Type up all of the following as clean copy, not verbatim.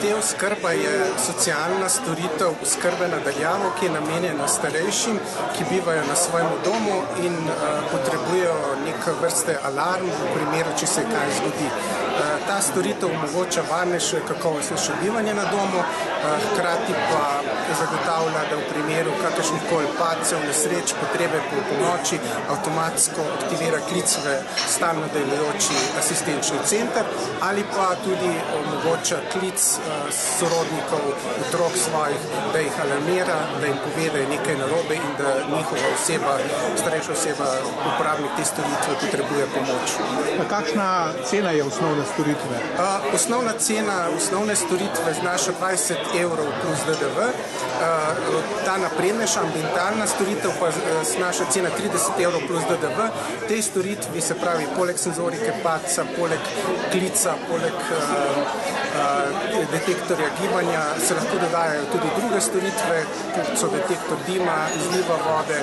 Te-oskrba je socialna storitev oskrbe na daljavo, ki je namenjena starejšim, ki bivajo na svojem domu in potrebujejo neke vrste alarm v primeru, če se kaj zgodi. Ta storitev omogoča varnejše, kakovostnejše bivanje na domu, hkrati pa zagotavlja, da v primeru kakršnihkoli padcev, nesreč, potrebe po pomoči avtomatsko aktivira klic v stalno delujoči asistenčni center ali pa tudi omogoča klic sorodnikov, otrok svojih, da jih alarmira, da jim pove, da je nekaj narobe in da njihova oseba, starejša oseba, uporabnik te storitve potrebuje pomoč. Kakšna cena je osnovne storitve? Osnovna cena osnovne storitve znaša 20 € plus DDV. Ta naprednejša ambientalna storitev pa znaša cena 30 € plus DDV. Tej storitvi, se pravi, poleg senzorike padca, poleg klica, poleg detektorja gibanja se lahko dodajajo tudi druge storitve, kot so detektor dima, izliva vode,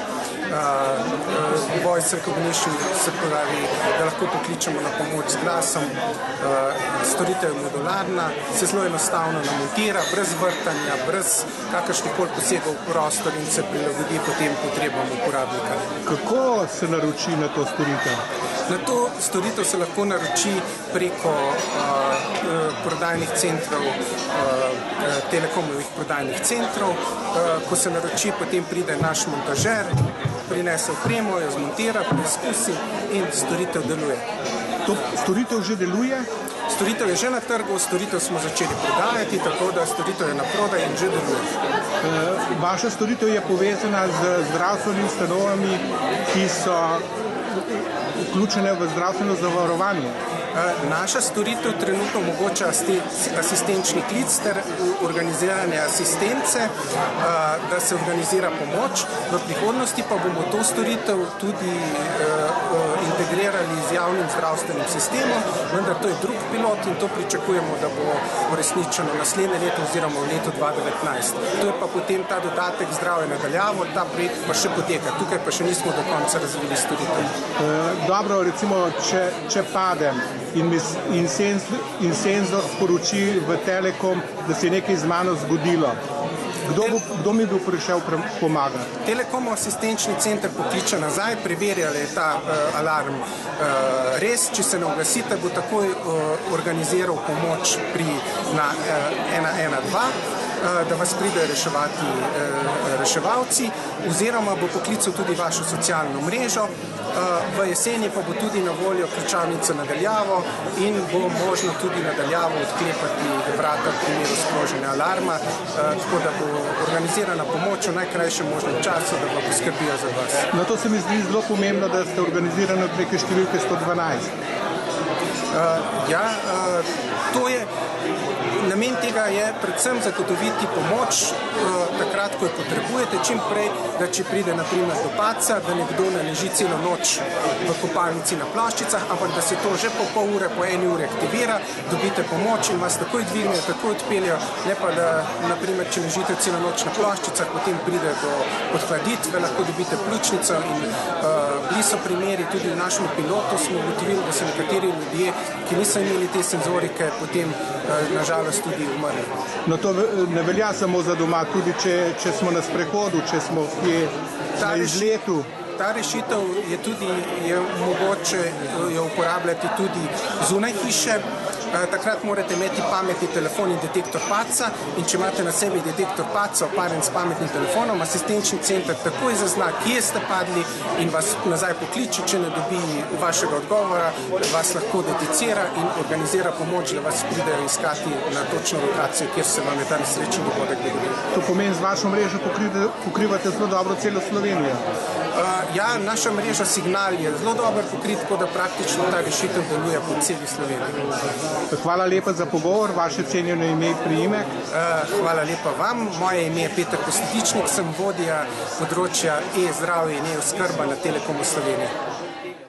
voice recognition, se pravi, da lahko pokličemo na pomoč z glasom. Storitev je modularna, se zelo enostavno namontira, brez vrtanja, brez kakršnihkoli posegov v prostor in se prilagodi potem potrebam uporabnika. Kako se naroči na to storitev? Na to storitev se lahko naroči preko prodajnih centrov, Telekomovih prodajnih centrov. Ko se naroči, potem pride naš montažer, prinese opremo, jo zmontira, preizkusi in storitev deluje. To storitev že deluje? Storitev je že na trgu, storitev smo začeli prodajati, tako da storitev je na prodaj in že deluje. Vaša storitev je povezana z zdravstvenimi ustanovami, ki so vključene v zdravstveno zavarovanje. Naša storitev trenutno omogoča asistenčni klic ter organiziranje asistence, da se organizira pomoč. V prihodnosti pa bomo to storitev tudi integrirali z javnim zdravstvenim sistemom, vendar to je drug pilot in to pričakujemo, da bo uresničeno naslednje leto oziroma v letu 2019. To je pa potem ta dodatek zdravje na daljavo, ta projekt pa še poteka. Tukaj pa še nismo do konca razvili storitev. Dobro, recimo, če padem in senzor sporoči v Telekom, da se je nekaj z mano zgodilo. Kdo mi bo prišel pomagati? Telekomov asistenčni center pokliče nazaj, preverja, ali je ta alarm res. Če se ne oglasite, bo takoj organiziral pomoč na 112, da vas pridejo reševati reševalci, oziroma bo poklical tudi vašo socialno mrežo. V jeseni pa bo tudi na voljo ključavnica na daljavo in bo možno tudi na daljavo odklepati vrata v primeru sproženja alarma, tako da bo organizirana pomoč v najkrajšem možnem času, da bo poskrbijo za vas. No, to se mi zdi zelo pomembno, da ste organizirani preko številke 112. Namen tega je predvsem zagotoviti pomoč takrat, ko jo potrebujete, čim prej, da če pride na primer do padca, da nekdo ne leži celo noč v kopalnici na ploščicah, ampak da se to že po pol ure, po eni uri aktivira, dobite pomoč in vas takoj dvignejo, takoj odpeljejo, ne pa da, na primer, če ležite celo noč na ploščicah, potem pride do podhladitve, lahko dobite pljučnico in bili so primeri, tudi v našem pilotu smo ugotovili, da so nekateri ljudje, ki niso imeli te senzorike, potem nažalost tudi umrli. No, to ne velja samo za doma, tudi če smo na sprehodu, če smo na izletu. Ta rešitev je mogoče jo uporabljati tudi zunaj hiše. Takrat morate imeti pametni telefon in detektor padca in če imate na sebi detektor padca oparen s pametnim telefonom, asistenčni center takoj zazna, kje ste padli in vas nazaj pokliče, če ne dobi vašega odgovora, vas lahko detekcira in organizira pomoč, da vas pridejo iskati na točno lokacijo, kjer se vam je ta nesrečni dogodek dogodil. To pomeni, z vašo mrežo pokrivate zelo dobro celo Slovenijo. Ja, naša mreža Signal je zelo dobro pokrit, tako da praktično ta rešitev deluje po celi Sloveniji. Hvala lepa za pogovor, vaše cenjeno ime in priimek. Hvala lepa vam. Moje ime je Peter Kostitičnik, sem vodja področja e-zdravje in e-oskrba na Telekomu Slovenije.